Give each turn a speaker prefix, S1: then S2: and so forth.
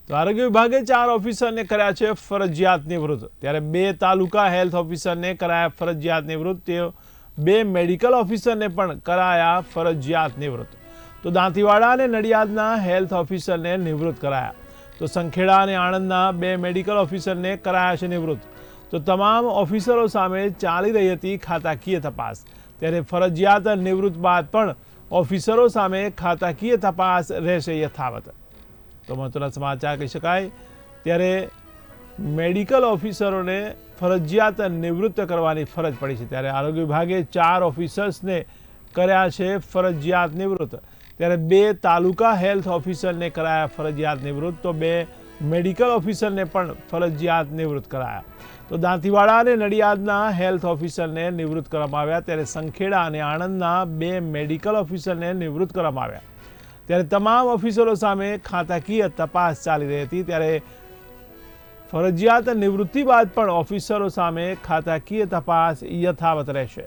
S1: તો આરોગ્ય વિભાગે 4 ઓફિસરને કર્યા છે ફરજિયાત નિવૃત્ત, ત્યારે 2 તાલુકા હેલ્થ ઓફિસરને કરાયા ફરજિયાત નિવૃત્ત, તે 2 મેડિકલ ઓફિસરને પણ કરાયા ફરજિયાત નિવૃત્ત. તો દાંતીવાડા અને નડિયાદના હેલ્થ ઓફિસરને નિવૃત્ત કરાયા. તો સંખેડા અને આણંદના 2 મેડિકલ ઓફિસરને કરાયા છે નિવૃત્ત. તો તમામ ઓફિસરો સામે ચાલી રહી હતી ખાતાકીય તપાસ, ત્યારે ફરજિયાત નિવૃત્ત બાદ પણ ઓફિસરો સામે ખાતાકીય તપાસ રહેશે યથાવત. તો મહત્વના સમાચાર કહી શકાય, ત્યારે મેડિકલ ઓફિસરોને ફરજિયાત નિવૃત્ત કરવાની ફરજ પડી છે. ત્યારે આરોગ્ય વિભાગે 4 ઓફિસર્સને કર્યા છે ફરજિયાત નિવૃત્ત, ત્યારે 2 તાલુકા હેલ્થ ઓફિસરને કરાયા ફરજિયાત નિવૃત્ત, તો 2 મેડિકલ ઓફિસરને પણ ફરજિયાત નિવૃત્ત કરાયા. તો દાંતીવાડા અને નડિયાદના હેલ્થ ઓફિસરને નિવૃત્ત કરવામાં આવ્યા, ત્યારે સંખેડા અને આણંદના 2 મેડિકલ ઓફિસરને નિવૃત્ત કરવામાં આવ્યા. ત્યારે તમામ ઓફિસરો સામે ખાતાકીય તપાસ ચાલી રહી હતી, ત્યારે ફરજિયાત નિવૃત્તિ બાદ પણ ઓફિસરો સામે ખાતાકીય તપાસ યથાવત રહેશે.